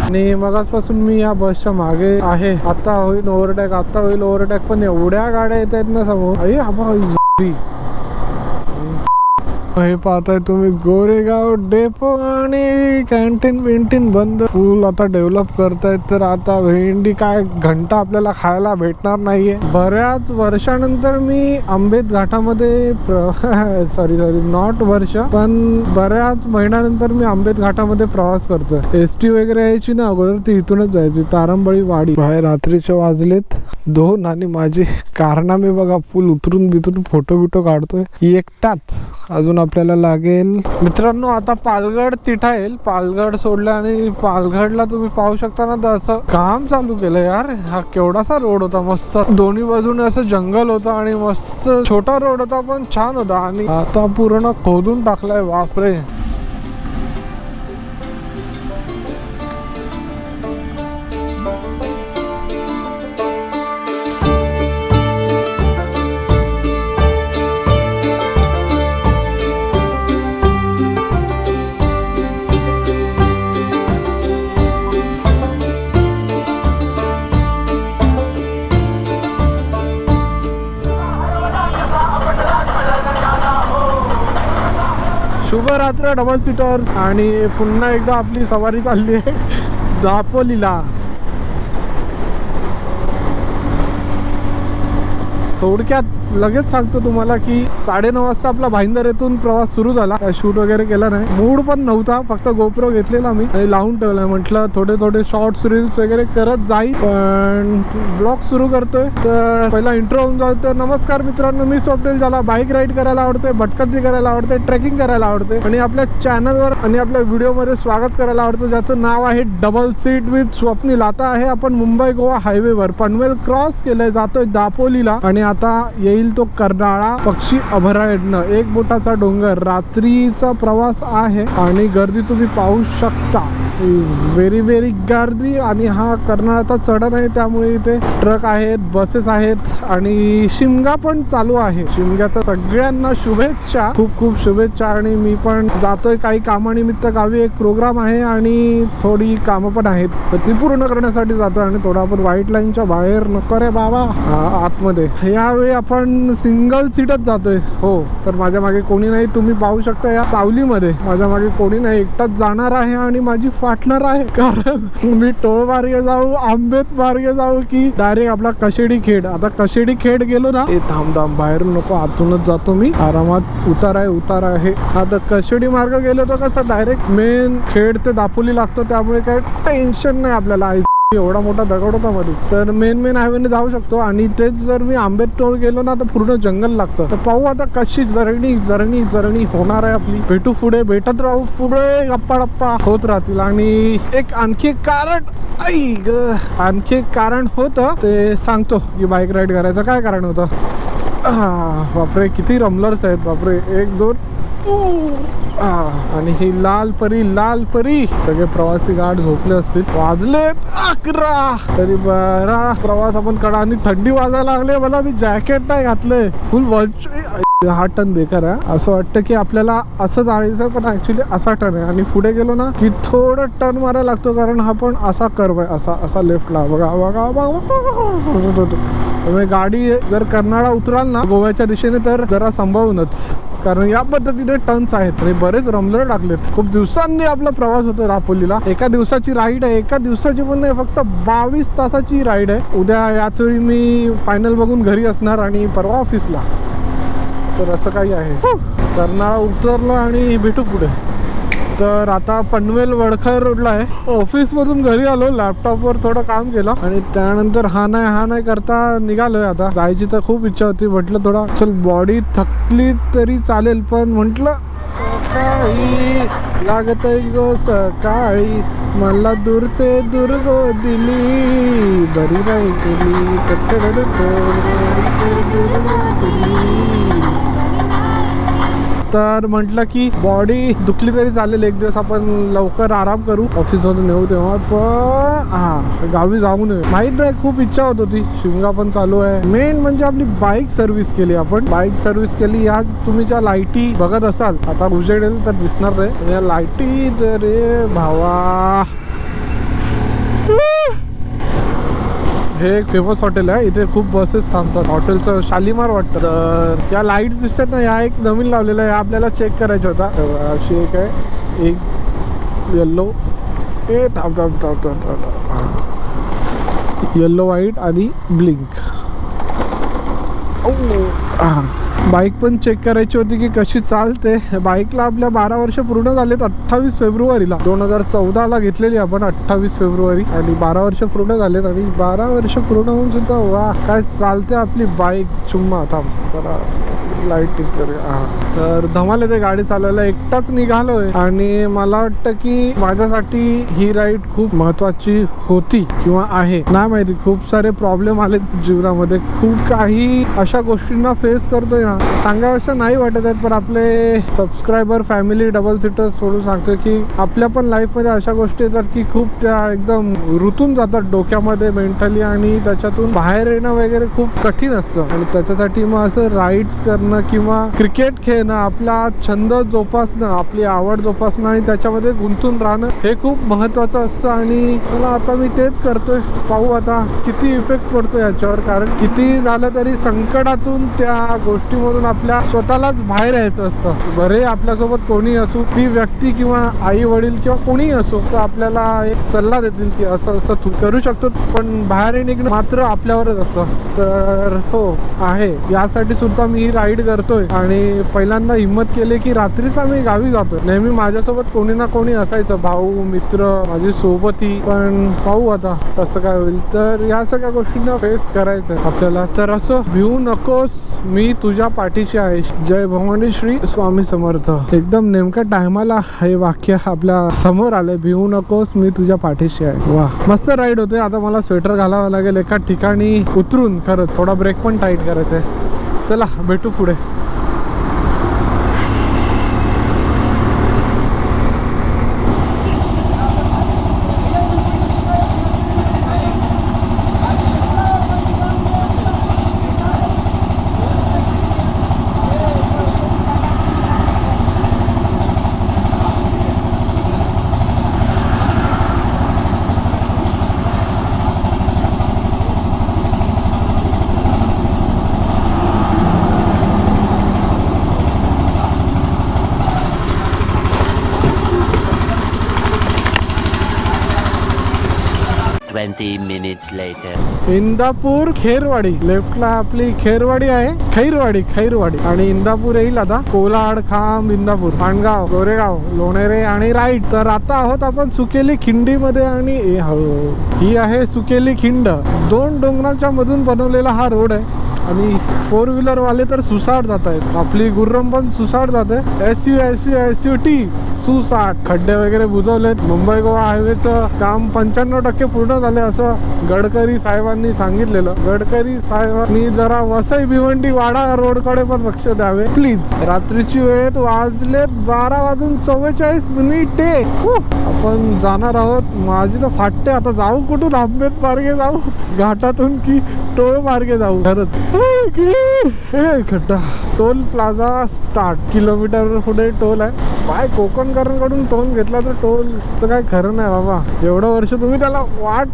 आणि मगासपासून मी या बसच्या मागे आहे. आता होईल ओव्हरटॅक, आता होईल ओव्हरटॅक, पण एवढ्या गाड्या येत आहेत ना समोर. हे पाहताय तुम्ही गोरेगाव डेपो आणि कॅन्टीन बिंटीन बंद. फुल आता डेव्हलप करतायत. तर आता भेंडी काय घंटा आपल्याला खायला भेटणार नाहीये. बऱ्याच वर्षानंतर मी आंबेत घाटामध्ये सॉरी नॉट वर्ष, पण बऱ्याच महिन्यानंतर मी आंबेत घाटामध्ये प्रवास करतोय. एसटी वगैरे यायची ना अगोदर, ती इथूनच जायची तारंबळी वाडी. बाहेर रात्रीचे वाजलेत 2 आणि माझे कारनामे बघा. फुल उतरून बितरून फोटो बिटो काढतोय एकटाच. अजून आपल्याला लागेल मित्रांनो आता पालगड तिठाईल. पालगड सोडलं आणि पालगडला तुम्ही पाहू शकता ना, तर असं काम चालू केलं यार. हा केवढासा रोड होता मस्त, दोन्ही बाजूने असं जंगल होतं आणि मस्त छोटा रोड होता पण छान होता. आणि आता पूर्ण खोदून टाकलाय, बापरे. शुभरात्र डबल सीटर्स. आणि पुन्हा एकदा आपली सवारी चालली आहे दापोलीला. थोडक्यात लगेच सांगतो तुम्हाला की 9:30 वाजता आपला भाईंदर येथून प्रवास सुरू झाला. शूट वगैरे केला नाही, मूड पण नव्हता, फक्त गोप्रो घेतलेला मी आणि लावून ठेवलाय. म्हटलं थोडे शॉर्ट्स रील्स वगैरे करत जाईल, पण ब्लॉग सुरू करतोय. तर पहिला इंट्रो होऊन जाऊ. तर नमस्कार मित्रांनो, मी स्वप्नील झाला. बाईक राईड करायला आवडते, भटकंती करायला आवडते, ट्रेकिंग करायला आवडते आणि आपल्या चॅनलवर आणि आपल्या व्हिडिओमध्ये स्वागत करायला आवडतं, ज्याचं नाव आहे डबल सीट विथ स्वप्नील. आता आहे आपण मुंबई गोवा हायवेवर. पनवेल क्रॉस केलंय, जातोय दापोलीला आणि आता येईल तो कर्नाळा पक्षी अभयारण्य. 1 बोटाचा डोंगर. रात्रीचा प्रवास आहे आणि गर्दी तुम्ही पाहू शकता. इज व्हेरी गर्दी. आणि हा कर्नाळाचा चढण आहे, त्यामुळे इथे ट्रक आहेत, बसेस आहेत आणि शिमगा पण चालू आहे. शिमग्याचा सगळ्यांना शुभेच्छा, खूप शुभेच्छा. आणि मी पण जातोय काही कामानिमित्त गावी. एक प्रोग्राम आहे आणि थोडी कामं पण आहेत, तर ती पूर्ण करण्यासाठी जातोय. आणि थोडा आपण व्हाईट लाईनच्या बाहेर नको रे बाबा आतमध्ये. यावेळी आपण सिंगल सीटच जातोय. हो, तर माझ्या मागे कोणी नाही, तुम्ही पाहू शकता. या सावलीमध्ये माझ्या मागे कोणी नाही, एकटाच जाणार आहे आणि माझी फाटणार आहे. कारण मी टोळ मार्गे जाऊ, आंबेत मार्गे जाऊ की डायरेक्ट आपला कशेडी खेड. आता कशेडी खेड गेलो ना, थांब बाहेरून नको, आतूनच जातो मी आरामात. उतार आहे. आता कशेडी मार्ग गेलो तर कसं डायरेक्ट मेन खेड ते दापोली लागतो, त्यामुळे काही टेन्शन नाही आपल्याला. एवढा मोठा दगड होता मध्येच, तर मेन हायवेने जाऊ शकतो. आणि तेच जर मी आंबेत टोळ गेलो ना, तर पूर्ण जंगल लागतं. तर पाहू आता कशी जर्नी होणार आहे आपली. भेटू पुढे, भेटत राहू पुढे, गप्पा होत राहतील. आणि आणखी एक कारण होतं, ते सांगतो की बाईक राईड करायचं काय कारण होतं. बापरे किती रमलर्स आहेत, बापरे. 1 2 आणि ही लाल परी. सगळे प्रवासी गाठ झोपले असतील. वाजलेत 11 तरी बरा प्रवास आपण करा. आणि थंडी वाजायला लागले मला. मी जॅकेट नाही घातलंय. फुल हा टर्न बेकार आहे. असं वाटतं की आपल्याला असं जायचं, पण ऍक्च्युली असा टर्न आहे. आणि पुढे गेलो ना की थोडं टर्न मारायला लागतो, कारण हा पण असा कर्व आहे, असा लेफ्टला बघा. त्यामुळे गाडी जर कर्नाळा उतराल ना गोव्याच्या दिशेने, तर जरा सांभाळूनच, कारण या पद्धतीने टर्न्स आहेत आणि बरेच रमलर टाकलेत. खूप दिवसांनी आपला प्रवास होतो दापोलीला. एका दिवसाची राईड आहे, एका दिवसाची पण नाही, फक्त 22 तासाची राईड आहे. उद्या याच वेळी मी फायनल बघून घरी असणार आणि परवा ऑफिसला. तर असं काही आहे. कर्नाळा उतरलं आणि भेटू पुढे. तर आता पनवेल वडखर रोडला आहे. ऑफिसमधून घरी आलो, लॅपटॉपवर थोडं काम केलं आणि त्यानंतर हा नाही करता निघालोय. आता जायची तर खूप इच्छा होती. म्हटलं थोडा चल, बॉडी थकली तरी चालेल, पण म्हटलं सकाळी लागतय गो सकाळी, मला दूरचे दूर गो दिली बरी नाही केली. तर म्हटलं की बॉडी दुखली तरी चालेल, एक दिवस आपण लवकर आराम करू, ऑफिसमधून येऊ तेव्हा. पण गावी जाऊ नये. माहीत नाही, खूप इच्छा होत होती. शिमगा पण चालू आहे. मेन म्हणजे आपली बाईक सर्व्हिस केली आपण. बाईक सर्व्हिस केली. या तुम्ही ज्या लाईटी बघत असाल, आता उजेडेल तर दिसणार नाही. या लाईटी जरे भावा हे एक फेमस हॉटेल आहे, इथे खूप बसेस थांबतात. हॉटेलचं शालीमार वाटतं. तर या लाईट्स दिसतात ना, या एक नवीन लावलेला आहे, आपल्याला चेक करायचा होता. अशी एक आहे, एक येल्लो, हे थांब येल्लो व्हाईट आणि ब्लिंक. बाईक पण चेक करायची होती की कशी चालते. बाईकला आपल्या 12 वर्ष पूर्ण झालेत 28 फेब्रुवारीला. 2014ला घेतलेली आपण 28 फेब्रुवारी आणि 12 वर्ष पूर्ण झालेत. आणि 12 वर्ष पूर्ण होऊन सुद्धा वा काय चालते आपली बाईक. चुम्मा थांब जरा लाईट टिक करूया. तर धमाल येते गाडी चालवायला. एकटाच निघालोय आणि मला वाटतं की माझ्यासाठी ही राईड खूप महत्वाची होती किंवा आहे. नाही माहिती, खूप सारे प्रॉब्लेम आले जीवनामध्ये, खूप काही अशा गोष्टींना फेस करतोय ना, सांगावं नाही वाटत आहेत. पण आपले सबस्क्रायबर फॅमिली डबल सीटर सोडून सांगतोय की आपल्या पण लाईफमध्ये अशा गोष्टी येतात की खूप त्या एकदम रुतून जातात डोक्यामध्ये मेंटली, आणि त्याच्यातून बाहेर येणं वगैरे खूप कठीण असतं. आणि त्याच्यासाठी मग असं राईड्स करणं किंवा क्रिकेट खेळणं, आपला छंद जोपासणं, आपली आवड जोपासणं आणि त्याच्यामध्ये गुंतून राहणं हे खूप महत्त्वाचं असतं. आणि चला आता मी तेच करतोय. पाहू आता किती इफेक्ट पडतो याच्यावर. कारण किती झालं तरी संकटातून, त्या गोष्टीमधून आपल्या स्वतःलाच बाहेर यायचं असतं. बरे आपल्यासोबत कोणी असो, ती व्यक्ती किंवा आई वडील किंवा कोणीही असो, तर आपल्याला एक सल्ला देतील की असं असं तू करू शकतो. पण बाहेर निघणं मात्र आपल्यावरच असतं. तर हो आहे, यासाठी सुद्धा मी ही राईड करतोय. आणि पहिल्यांदा हिम्मत केली की रात्रीच आम्ही गावी जातोय. नेहमी माझ्यासोबत कोणी ना कोणी असायचं, भाऊ, मित्र, माझी सोबती. पण पाहू आता कसं काय होईल. तर या सगळ्या गोष्टींना फेस करायचं आपल्याला. तर असं भिवू नकोस, मी तुझ्या पाठीशी आहे. जय भवानी श्री स्वामी समर्थ. एकदम नेमक्या टायमाला हे वाक्य आपल्या समोर आलंय. भिवू नकोस, मी तुझ्या पाठीशी आहे. वा मस्त राईड होते. आता मला स्वेटर घालावं लागेल एका ठिकाणी उतरून. खरंच थोडा ब्रेक पण टाईट करायचा आहे. चला भेटू पुढे. minutes later. इंदापूर खेरवाडी. लेफ्टला आपली खेरवाडी आहे, खैरवाडी. आणि इंदापूर येईल आता. कोलाड, खांब, इंदापूर, पाणगाव, गोरेगाव, लोणेरे आणि राईट. तर आता आहोत आपण सुकेली खिंडी मध्ये. आणि ही आहे सुकेली खिंड. 2 डोंगरांच्या मधून बनवलेला हा रोड आहे. आणि 4 व्हीलर वाले तर सुसाट जात आहेत. आपली गुर्रम पण सुसाट जाते. SUT सुसाट. खड्डे वगैरे बुजवलेत. मुंबई गोवा हायवेचं काम 95% पूर्ण झाले असं गडकरी साहेबांनी सांगितलेलं. गडकरी साहेबांनी जरा वसई भिवंडी वाडा रोडकडे पण लक्ष द्यावे प्लीज. रात्रीची वेळेत वाजलेत 12:44. आपण जाणार आहोत. माझी तर फाटते आता. जाऊ कुठून? आंबेत मार्गे जाऊ, घाटातून की टोल मार्गे जाऊ? खरंच खड्डा. Toll plaza start. किलोमीटर पुढे टोल आहे. बाय कोकणकरांकडून टोल घेतला तर टोलचं काय खरं नाही बाबा. एवढं वर्ष तुम्ही त्याला वाट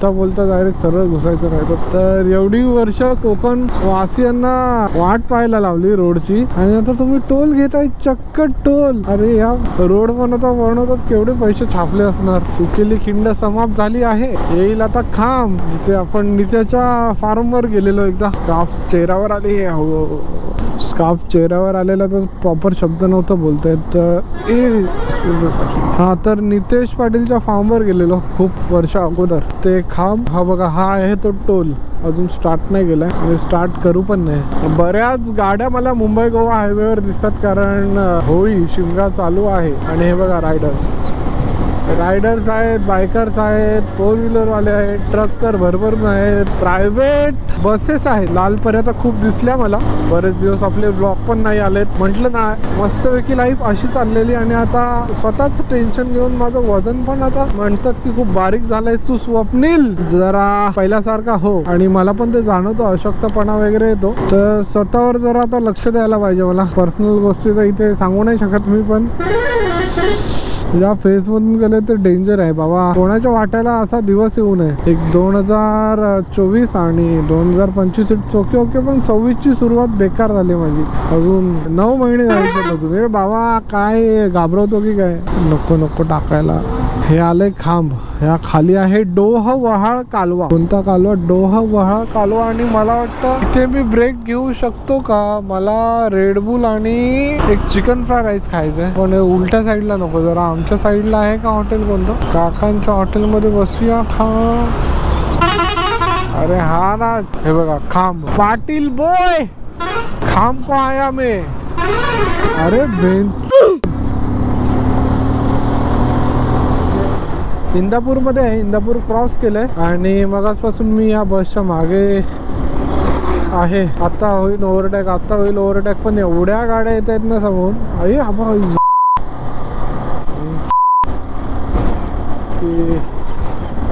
बोलता डायरेक्ट सरळ घुसायचं नाही. तर एवढी वर्ष कोकण वासियांना वाट पाहायला लावली रोडची, आणि आता तुम्ही टोल घेताय. चक्क टोल. अरे या रोड बनवतात केवढे पैसे छापले असणार. सुकेली खिंड समाप्त झाली आहे. येईल आता खांब, जिथे आपण नित्याच्या फार्मवर गेलेलो एकदा. स्कार्फ चेहऱ्यावर आली. स्कार्फ चेहऱ्यावर आलेला तर प्रॉपर शब्द नव्हतं बोलतायत. हा तर नितेश पाटीलच्या फार्मवर गेलेलो खूप वर्ष अगोदर. ते खांब हा बघा, हा आहे तो टोल. अजून स्टार्ट नाही केलाय आणि स्टार्ट करू पण नाही. बऱ्याच गाड्या मला मुंबई गोवा हायवेवर दिसतात, कारण होळी शिमगा चालू आहे. आणि हे बघा रायडर्स आहेत, बायकर्स आहेत, 4 व्हीलर वाले आहेत, ट्रक तर भरभर आहेत, प्रायव्हेट बसेस आहेत. लालपऱ्या खूप दिसल्या मला. बरेच दिवस आपले ब्लॉग पण नाही आलेत. म्हटलं ना मस्तपैकी लाईफ अशी चाललेली. आणि आता स्वतःच टेन्शन घेऊन माझं वजन पण आता म्हणतात की खूप बारीक झालंय. तू स्वप्नील जरा पहिल्यासारखा हो. आणि मला पण ते जाणवतो, अशक्तपणा वगैरे येतो. तर स्वतःवर जरा आता लक्ष द्यायला पाहिजे मला. पर्सनल गोष्टी तर इथे सांगू नाही शकत मी, पण ज्या फेस मधून गेले ते डेंजर आहे बाबा. कोणाच्या वाट्याला असा दिवस येऊ नये. एक 2024 आणि 2025 ओके ओके, पण 26 ची सुरुवात बेकार झाली माझी. अजून 9 महिने जायचे अजून. हे बाबा काय घाबरवतो की काय. नको नको टाकायला. हे आलंय खांब. ह्या खाली आहे डोह वहाळ कालवा. कोणता कालवा? डोह वहाळ कालवा. आणि मला वाटतं इथे मी ब्रेक घेऊ शकतो का. मला रेडबुल आणि एक चिकन फ्राय राईस खायचंय, पण उलट्या साईडला नको, जरा आमच्या साईडला आहे का हॉटेल कोणतं. काकांच्या हॉटेलमध्ये बसूया. अरे हा ना, हे बघा खांब. पाटील बॉय खांब को आया मैं. अरे बेन इंदापूरमध्ये आहे. इंदापूर क्रॉस केलंय आणि मगासपासून मी या बसच्या मागे आहे. आता होईल ओव्हरटॅक, आता होईल ओव्हरटॅक, पण एवढ्या गाड्या येत आहेत ना समोर. अरे आबा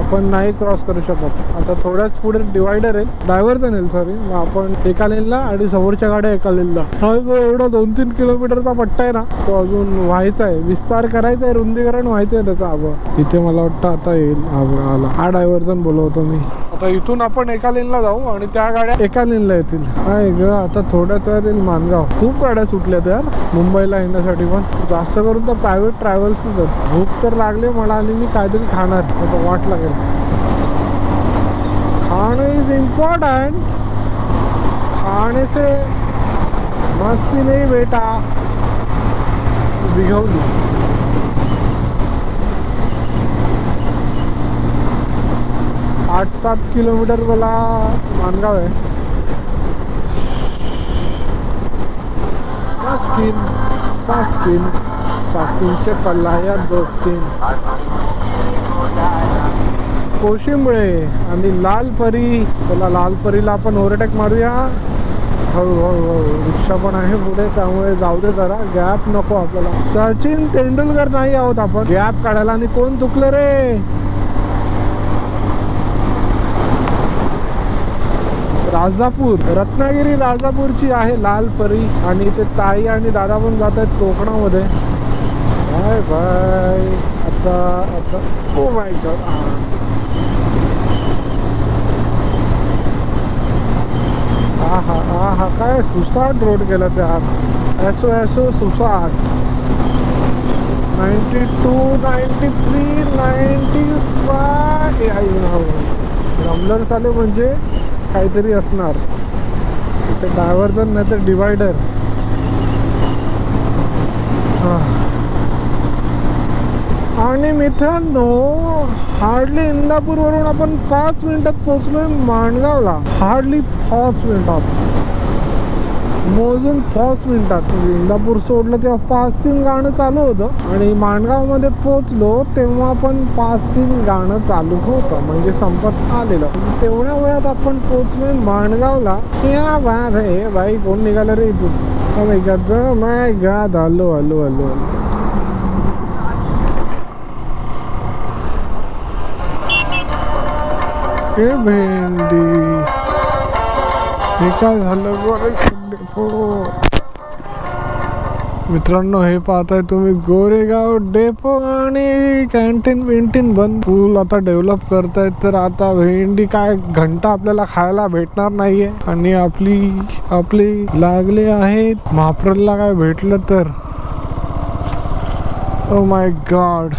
आपण नाही क्रॉस करू शकत. आता थोड्याच पुढे डिवायडर आहे, डायव्हर्जन येईल सॉरी. मग आपण एका लेनला आणि समोरच्या गाड्या एका लेनला. हा जो एवढा 2-3 किलोमीटरचा पट्टा आहे ना, तो अजून व्हायचा आहे, विस्तार करायचा आहे, रुंदीकरण व्हायचं आहे त्याचा. आबा इथे मला वाटतं आता येईल. आला हा डायव्हर्जन बोलवतो मी. आता इथून आपण एका लेनला जाऊ आणि त्या गाड्या एका लेनला येतील. काय ग, आता थोड्याच वेळात येईल मानगाव. खूप गाड्या सुटल्यात यार मुंबईला येण्यासाठी, पण जास्त करून तर प्रायव्हेट ट्रॅव्हल्सच आहेत. भूक तर लागले मला आणि मी काहीतरी खाणार, आता वाट लागेल. खाणे इज इम्पॉर्टंट. खाने से मस्ती नहीं बेटा. बिघवली. आठ 7 किलोमीटर मला मानगाव आहे. पास्किनचे पल्ला या दोस्तीन. कोशिंबळे आणि लालपरी. चला लालपरीला आपण ओव्हरटेक मारूया. हळूहळू रिक्षा पण आहे पुढे, त्यामुळे जाऊ दे जरा. गॅप नको आपल्याला. सचिन तेंडुलकर नाही आहोत आपण गॅप काढायला. आणि कोण चुकलं रे. राजापूर, रत्नागिरी राजापूरची आहे लालपरी. आणि ते ताई आणि दादा पण जात आहेत कोकणामध्ये. Bye bye. आता ओ माय गॉड. हा काय सुसाट रोड गेला त्या. एसो सुसाट. 92, 93, 95. रमलर्स आले म्हणजे काहीतरी असणार. ते डायव्हर्जन नाही तर डिवायडर. आणि मित्रांनो हार्डली इंदापूरवरून आपण 5 मिनिटात पोहोचलोय माणगावला. हार्डली 5 मिनिटात, मोजून 5 मिनिटात. इंदापूर सोडलं तेव्हा पास्किन गाणं चालू होतं आणि माणगावमध्ये पोहोचलो तेव्हा पण पास्किन गाणं चालू होतं, म्हणजे संपत आलेलं. तेवढ्या वेळात आपण पोहोचलोय माणगावला. क्या बात आहे बाई. कोण निघालं रे इथून. माय गॉड. आलो. हे भेंडी. हे काय झालं डेपो. मित्रांनो हे पाहताय तुम्ही गोरेगाव डेपो आणि कॅन्टीन बंद. पूल आता डेव्हलप करतायत, तर आता भेंडी काय घंटा आपल्याला खायला भेटणार नाहीये. आणि आपली लागले आहेत महाप्रलला काय भेटलं तर. ओ माय गॉड,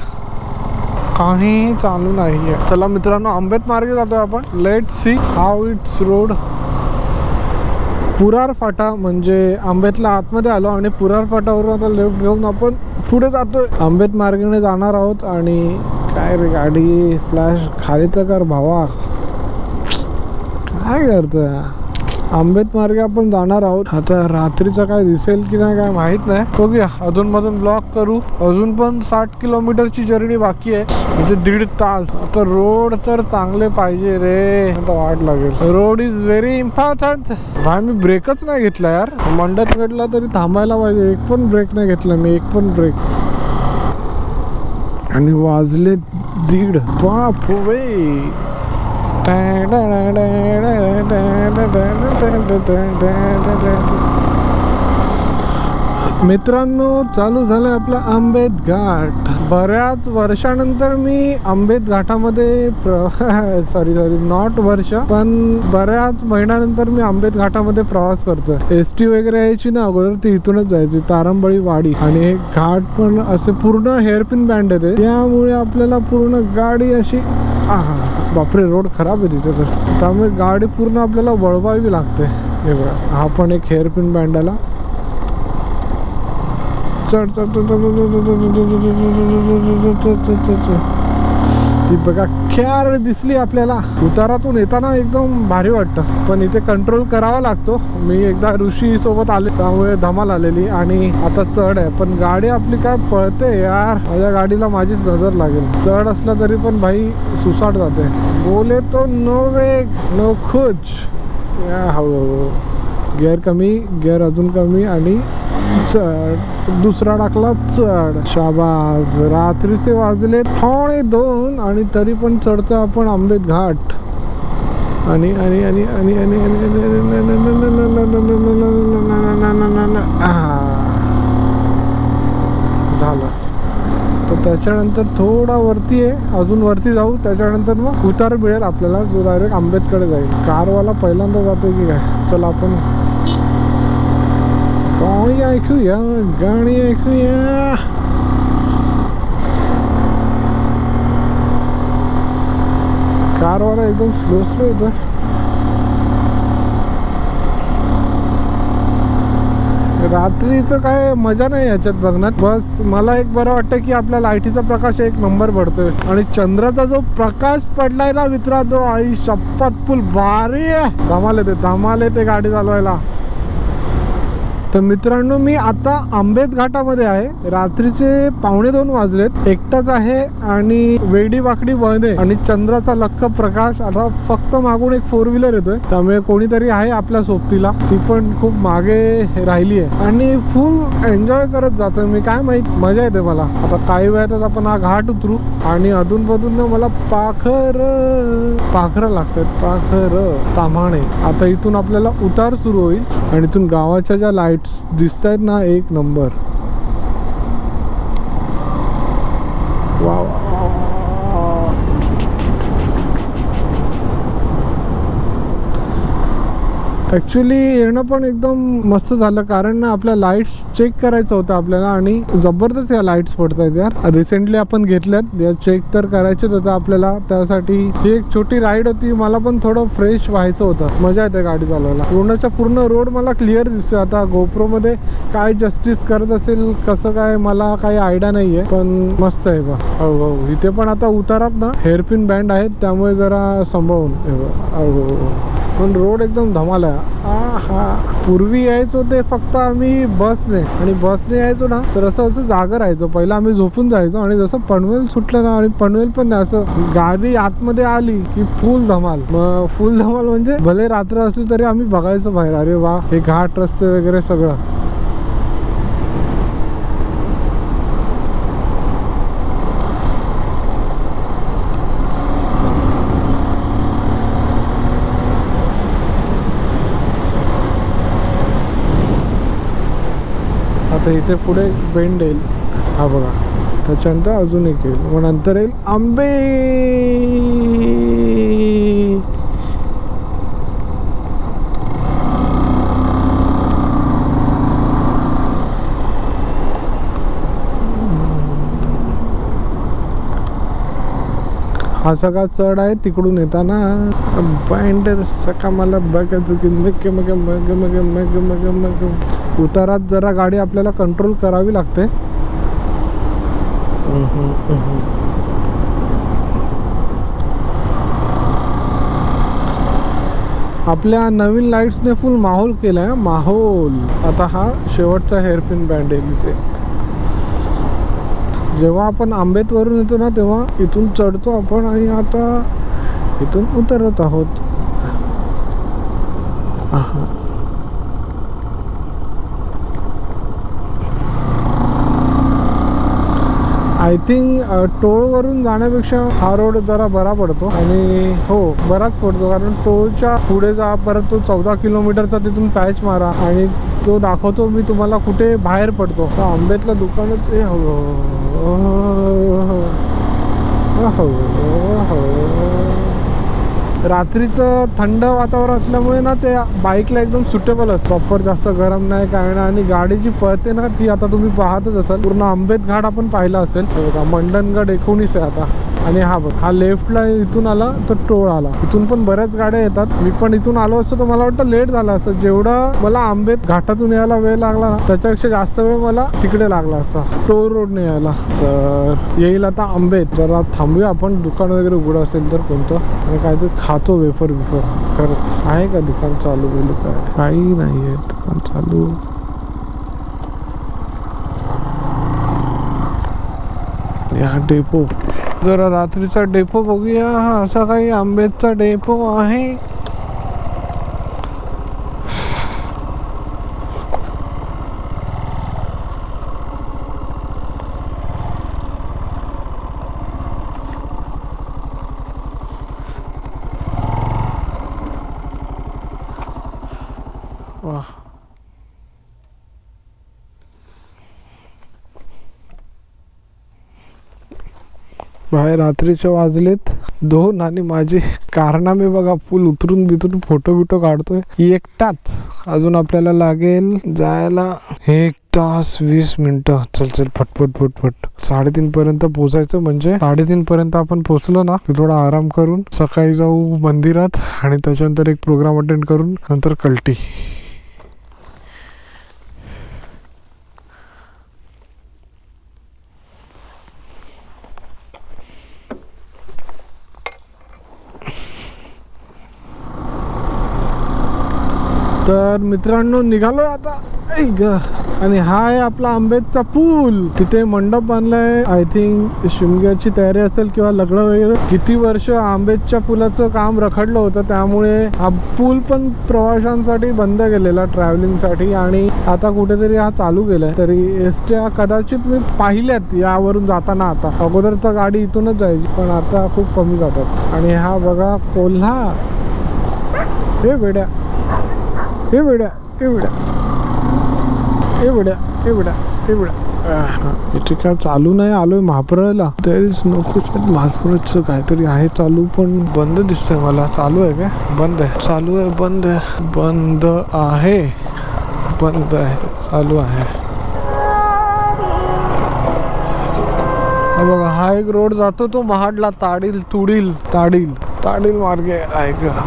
काही चालू नाहीये. चला मित्रांनो आंबेत मार्गे जातोय आपण. Let see how it's road. Purar फाटा म्हणजे आंबेतला आतमध्ये आलो आणि पुरार फाटावरून आता लेफ्ट घेऊन आपण पुढे जातोय. आंबेत मार्गाने जाणार आहोत. आणि काय रे गाडी फ्लॅश खाली तर कर भावा. काय करतोय. आंबेत मार्गे आपण जाणार आहोत. आता रात्रीचं काय दिसेल की नाही काय माहित नाही. बघूया, अधून मधून ब्लॉक करू. अजून पण 60 किलोमीटरची जर्नी बाकी आहे, म्हणजे 1.5 तास. आता रोड तर चांगले पाहिजे रे, आता वाट लागेल. Road is very important. भाई मी ब्रेकच नाही घेतला यार. मंडत भेटला तरी थांबायला पाहिजे. एक पण ब्रेक नाही घेतला मी, एक पण ब्रेक. आणि वाजले 1:30. बाप रे. मित्रांनो, चालू झालं आपला आंबेत घाट. बऱ्याच वर्षानंतर मी आंबेत घाटामध्ये सॉरी नॉट वर्ष, पण बऱ्याच महिन्यानंतर मी आंबेत घाटामध्ये प्रवास करतोय. एसटी वगैरे यायची ना अगोदर, ती इथूनच जायची, तारंबळी वाडी. आणि हे घाट पण असे पूर्ण हेअरपिन बँड येते, त्यामुळे आपल्याला पूर्ण गाडी अशी बापरे, रोड खराब आहे तिथे, तर त्यामुळे गाडी पूर्ण आपल्याला वळवावी लागते. हे बघा, हा पण एक हेअरपिन बँड आला. चढ चढ ती बघा खेळ दिसली आपल्याला. उतारातून येताना एकदम भारी वाटतं, पण इथे कंट्रोल करावा लागतो. मी एकदा ऋषी सोबत आले, त्यामुळे धमाल आलेली. आणि आता चढ आहे, पण गाडी आपली काय पळते यार. माझ्या गाडीला माझीच नजर लागेल. चढ असला तरी पण भाई सुसाट जाते. बोले तो नो वेग नो खुच. हळूहळू गिअर कमी, गिअर अजून कमी, आणि चढ. दुसरा टाकला, चढ. शाबास. रात्रीचे वाजले 2:30 आणि तरी पण चढचा आपण आंबेत घाट. आणि आणि आणि आणि आणि झालं. तर त्याच्यानंतर थोडा वरती आहे, अजून वरती जाऊ. त्याच्यानंतर मग उतार मिळेल आपल्याला, जो डायरेक्ट आंबेतकडे जाईल. कारवाला पहिल्यांदा जातो की काय. चला आपण गाणी ऐकूया, गाणी ऐकूया. कारवाला एकदम स्लो स्लो येतो. रात्रीचं काय मजा नाही याच्यात बघण्यात. बस मला एक बरं वाटतं की आपल्या लाईटीचा प्रकाश एक नंबर पडतोय. आणि चंद्राचा जो प्रकाश पडलाय ना मित्रा, तो आई शपथ फुल भारी आहे. धमाल येते गाडी चालवायला. तर मित्रांनो, मी आता आंबेत घाटामध्ये आहे. रात्रीचे 2:45 वाजलेत. एकटाच आहे आणि वेडी वाकडी बंद आहे आणि चंद्राचा लख्ख प्रकाश. आता फक्त मागून एक 4 व्हीलर येतोय, त्यामुळे कोणीतरी आहे आपल्या सोबतीला. ती पण खूप मागे राहिली आहे आणि फुल एन्जॉय करत जातोय मी. काय माहित, मजा येते मला. आता काही वेळातच आपण हा घाट उतरू आणि अधूनमधून ना मला पाखरं लागतात. पाखर ताम्हाणे. आता इथून आपल्याला उतार सुरू होईल आणि इथून गावाच्या ज्या लाईट दिसतायत ना, एक नंबर. वा, ॲक्च्युली येणं पण एकदम मस्त झालं, कारण ना आपल्या लाईट्स चेक करायचं होतं आपल्याला. आणि जबरदस्त या लाईट्स पडत आहेत यार. रिसेंटली आपण घेतल्यात, या चेक तर करायचंच होतं आपल्याला. त्यासाठी ही एक छोटी राईड होती. मला पण थोडं फ्रेश व्हायचं होतं. मजा येते गाडी चालवायला. पूर्णच्या पूर्ण रोड मला क्लिअर दिसतोय. आता गोप्रो मध्ये काय जस्टिस करत असेल कसं काय, मला काही आयडिया नाहीये, पण मस्त आहे बा. हो, इथे पण आता उतारात ना हेअरपिन बँड आहेत, त्यामुळे जरा सांभाळून. पण रोड एकदम धमाल आहे. पूर्वी यायचो ते फक्त आम्ही बसने, आणि बसने यायचो ना तर असं जागा राहायचो. पहिला आम्ही झोपून जायचो आणि जसं पनवेल सुटलं ना, आणि पनवेल पण नाही, असं गाडी आतमध्ये आली की फुल धमाल. मग फुल धमाल म्हणजे भले रात्र असली तरी आम्ही बघायचो बाहेर. अरे वा, हे घाट रस्ते वगैरे सगळं. आता इथे पुढे बेंड येईल, हा बघा. त्याच्यानंतर अजून एक येईल, मग नंतर येईल आंबे. हा सगळा चढ आहे तिकडून येताना. बँड सका मला बघायचं की मग उतारात जरा गाडी आपल्याला कंट्रोल करावी लागते. आपल्या नवीन लाईट्सने फुल माहोल केलाय. माहोल. आता हा शेवटचा हेअरपिन बँड आहे इथे. जेव्हा आपण आंबेत वरून येतो ना, तेव्हा इथून चढतो आपण आणि आता इथून उतरत आहोत. आय थिंक टोळवरून जाण्यापेक्षा हा रोड जरा बरा पडतो. आणि हो, बराच पडतो, कारण टोळच्या पुढे जा, परत तो 14 किलोमीटरचा तिथून पॅच मारा आणि तो दाखवतो मी तुम्हाला कुठे बाहेर पडतो. तर आंब्यातलं दुकानच रात्रीचं थंड वातावरण असल्यामुळे ना ते बाईकला एकदम सुटेबल असतं. प्रॉपर जास्त गरम नाही काय नाही. आणि गाडी जी पळते ना ती आता तुम्ही पाहतच असाल. पूर्ण आंबेत घाट आपण पाहिला असेल बघा. मंडणगड 19 आहे आता. आणि हा बघ, हा लेफ्टला इथून आला तर टोळ आला. इथून पण बऱ्याच गाड्या येतात. मी पण इथून आलो असतो तर मला वाटतं लेट झाला असतं. जेवढा मला आंबेत घाटातून यायला वेळ लागला ना त्याच्यापेक्षा जास्त वेळ मला तिकडे लागला असता टोळ रोडने यायला. तर येईल आता आंबेत. जरा थांबूया आपण. दुकान वगैरे उघडं असेल तर कोणतं. आणि काहीतरी खातो वेफर खरंच. आहे का दुकान चालू गेलो काय? काही नाही आहे दुकान चालू. या डेपो, जरा रात्रीचा डेपो बघूया. असा काही आंबेचा डेपो आहे. वा, बाहेर रात्रीचे वाजलेत 2 आणि माझे कारनामे बघा. फुल उतरून बितरून फोटो बिटो काढतोय एकटाच. अजून आपल्याला लागेल जायला 1 तास 20 मिनिटं. चल फटफट 3:30 पर्यंत पोहोचायचं. म्हणजे 3:30 पर्यंत आपण पोहोचलो ना तर थोडा आराम करून सकाळी जाऊ मंदिरात. आणि त्याच्यानंतर एक प्रोग्राम अटेंड करून नंतर कल्टी. तर मित्रांनो निघालो आता. आणि हा आहे आपला आंबेतचा पूल. तिथे मंडप बांधलाय. आय थिंक शिमग्याची तयारी असेल किंवा लग्न वगैरे. किती वर्ष आंबेतच्या पुलाचं काम रखडलं होतं त्यामुळे हा पूल पण प्रवाशांसाठी बंद केलेला ट्रॅव्हलिंगसाठी. आणि आता कुठेतरी हा चालू केलाय. तरी एसट्या कदाचित मी पाहिल्यात यावरून जाताना. आता अगोदर तर गाडी इथूनच जायची पण आता खूप कमी जातात. आणि हा बघा कोल्हा. हे वेड्या इथे काय चालू नाही. आलोय महापुराला. देयर इज नो कुछ. महापुराचं काहीतरी आहे चालू पण बंद दिसतंय मला. चालू आहे काय? बंद आहे. चालू आहे. बंद आहे. बंद आहे. बंद आहे. चालू आहे. हा बघा, हा एक रोड जातो तो महाडला. ताडील मार्गे आहे का?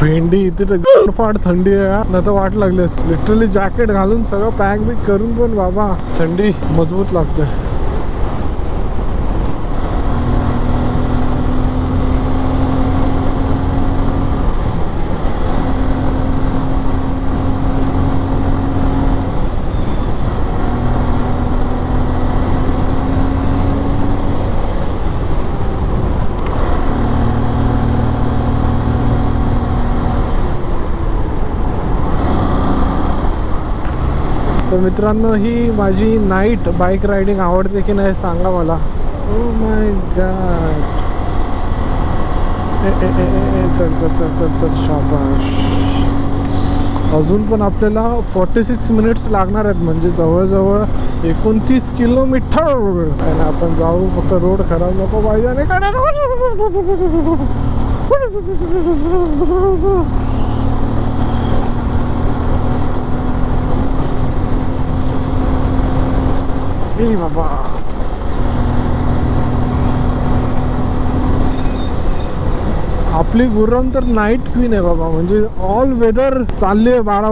भेंडी इथे तर फार थंडी आहे ना. तर वाट लागली असते. लिटरली जॅकेट घालून सगळं पॅक बिक करून पण बाबा थंडी मजबूत लागते. तर मित्रांनो ही माझी नाईट बाईक रायडिंग आवडते की नाही सांगा मला. Oh my God. चल शाबाश. अजून पण आपल्याला 46 मिनिट्स लागणार आहेत. म्हणजे जवळजवळ 29 किलोमीटर. आणि आपण जाऊ. फक्त रोड खराब नको पाहिजे. आणि बाबा आपली गुर्रम तर नाईट क्वीन आहे बाबा. म्हणजे ऑल वेदर चालली आहे. 12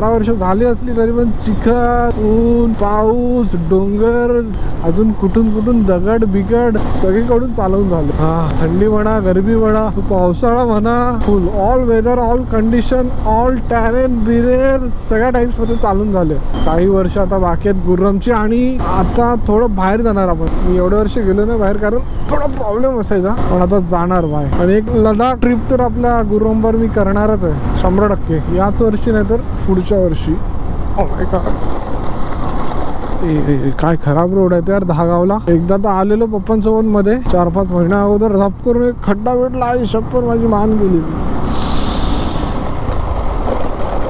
वर्ष झाली असली तरी पण चिखल, ऊन, पाऊस, डोंगर, अजून कुठून दगड बिगड सगळीकडून चालवून झालं. हा, थंडी म्हणा, गरमी म्हणा, पावसाळा म्हणा, full all weather, all condition, all terrain बिरेन सगळ्या टाइप्स मध्ये चालून झाले. काही वर्ष आता बाकी आहेत गुर्रमची. आणि आता थोडं बाहेर जाणार आपण. मी एवढे वर्ष गेलो नाही बाहेर कारण थोडा प्रॉब्लेम असायचा, पण आता जाणार बाहेर. आणि एक लडाख ट्रिप तर आपल्या गुर्रमवर मी करणारच आहे 100%. याच वर्षी नाही तर पुढच्या वर्षी. काय खराब रोड आहे यार दहागावला. एकदा तर आलेलो पप्पांसोबत मध्ये 4-5 महिन्या अगोदर, झप करून एक खड्डा भेटला आणि शप्पर माझी मान गेली.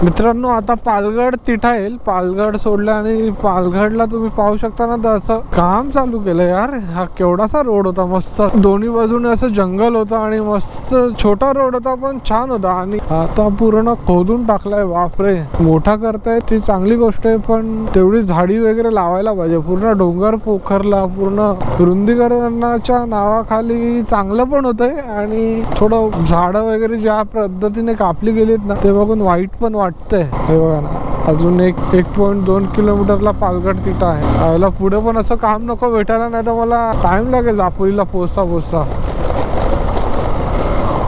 मित्रांनो, आता पालघर तिठाईल. पालघर सोडलं आणि पालघरला तुम्ही पाहू शकता ना, तर असं काम चालू केलं यार. हा केवढासा रोड होता मस्त, दोन्ही बाजूने असं जंगल होतं आणि मस्त छोटा रोड होता पण छान होता. आणि आता पूर्ण खोदून टाकलाय. बापरे, मोठा करताय ती चांगली गोष्ट आहे, पण तेवढी झाडी वगैरे लावायला पाहिजे. पूर्ण डोंगर पोखरला, पूर्ण रुंदीकरणाच्या नावाखाली चांगलं पण होतंय आणि थोडं झाडं वगैरे ज्या पद्धतीने कापली गेलीत ना, ते बघून वाईट पण वाटतंय. हे बघा ना, अजून 1.2 किलोमीटरला पालघर तिठा आहे. याला पुढे पण असं काम नको भेटायला, नाही तर मला टाइम लागेल दापोलीला पोचता.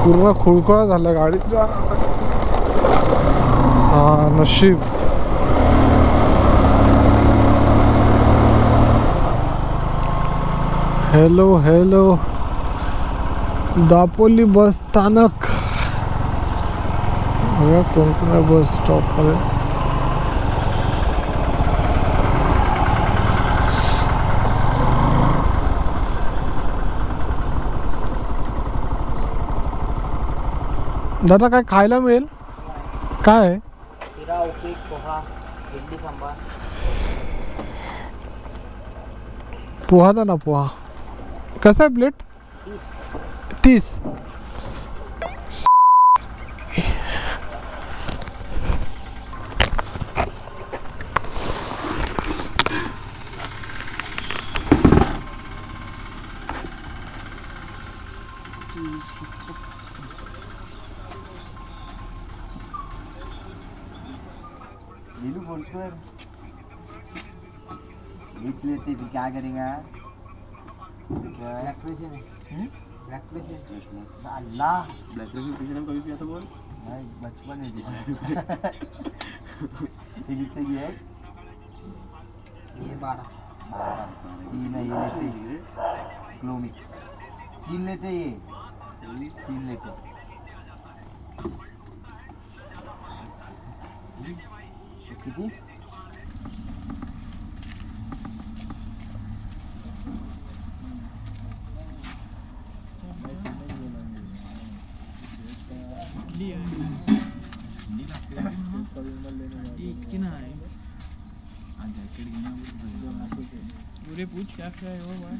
पूर्ण खुळखुळा झाला गाडीचा. हा, नशीब. हॅलो दापोली बस स्थानक. कोण बस स्टॉप मध्ये. दादा काय खायला मिळेल? काय आहे? पोहा दा ना, पोहा कसा आहे प्लेट? 30. बेच लेते फिर क्या करेगा? ब्लैक प्रेशर अल्लाह, ब्लैक प्रेशर पेशेंट कभी पिया था बोल? नहीं, बचपन में पिया. ये कितने की है? ये 12. 3 है ये लेते. क्लोमिक्स 3 लेते. ये 3 लेते. किती? पूरे पूछ क्या है वो भाई.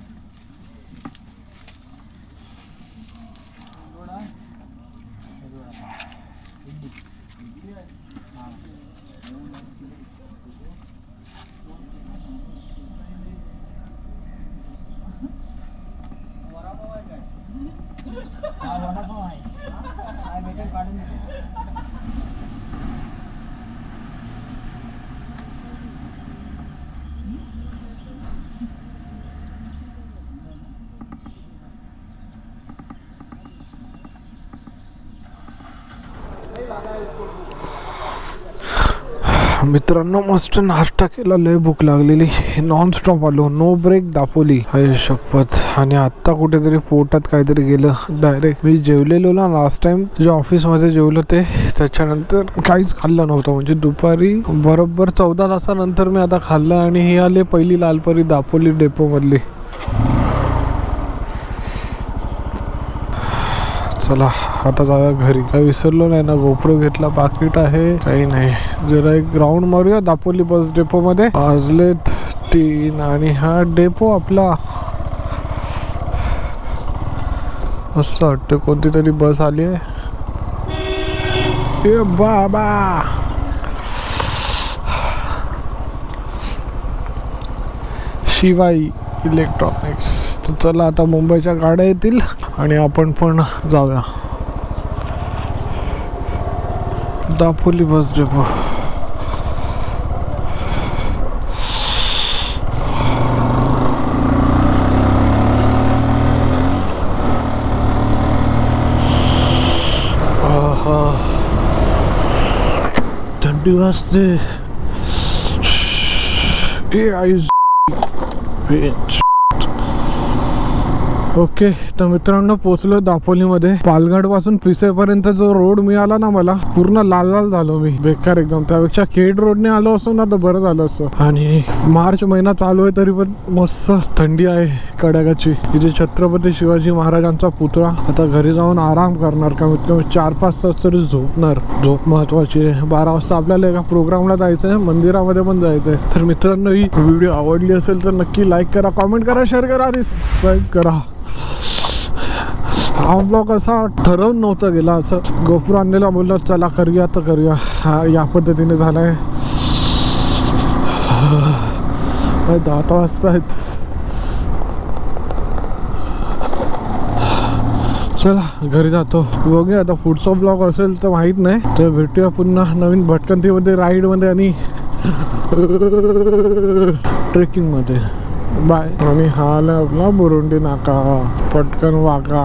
मित्रांनो, मस्त नाश्ता केला. लय भूक लागलेली. नॉन स्टॉप आलो, नो ब्रेक दापोली. अरे शपथ. आणि आत्ता कुठेतरी पोटात काहीतरी गेलं डायरेक्ट. मी जेवलेलो ना लास्ट टाइम जे ऑफिसमध्ये जेवलो ते, त्याच्यानंतर काहीच खाल्लं नव्हतं. म्हणजे दुपारी बरोबर 14 तासानंतर मी आता खाल्लं. आणि ही आले पहिली लालपरी दापोली डेपो मधली. चला आता जाऊया घरी. काही विसरलो नाही ना, गोप्रो घेतला, पाकिट आहे, काही नाही. जरा एक राऊंड मारूया दापोली बस डेपो मध्ये. वाजलेत 3 आणि हा डेपो आपला असं वाटतं कोणती तरी बस आली आहे. ए बाबा, शिवाई इलेक्ट्रॉनिक्स. तर चला आता मुंबईच्या गाड्या येतील आणि आपण पण जाऊया. Dapoli bus depot. थंडी वाजते. ओके तर मित्रांनो पोचलो दापोलीमध्ये. पालघाट पासून पिसेपर्यंत जो रोड मिळाला ना मला, पूर्ण लाल लाल झालो मी, बेकार एकदम. त्यापेक्षा खेड रोडने आलो असतो ना तर बरं झालं असतं. आणि मार्च महिना चालू आहे तरी पण मस्त थंडी आहे कडाक्याची. इथे छत्रपती शिवाजी महाराजांचा पुतळा. आता घरी जाऊन आराम करणार, कमीत कमी 4-5 तास तरी झोपणार. झोप महत्वाची आहे. 12 वाजता आपल्याला एका प्रोग्रामला जायचं आहे, मंदिरामध्ये पण जायचं आहे. तर मित्रांनो ही व्हिडिओ आवडली असेल तर नक्की लाईक करा, कॉमेंट करा, शेअर करा आणि सबस्क्राईब करा. हा ब्लॉग असा ठरवून नव्हतं गेला, असं गोप्रो आणलेला, बोललो चला करूया तर करूया. हा या पद्धतीने झालाय. 10 वाजता आहेत. चला घरी जातो. बघूया आता पुढचा ब्लॉग असेल तर माहीत नाही. तर भेटूया पुन्हा नवीन भटकंतीमध्ये, राईडमध्ये आणि ट्रेकिंगमध्ये. बाय. आणि हा आला आपला बुरुंडी नाका, पटकन वागा.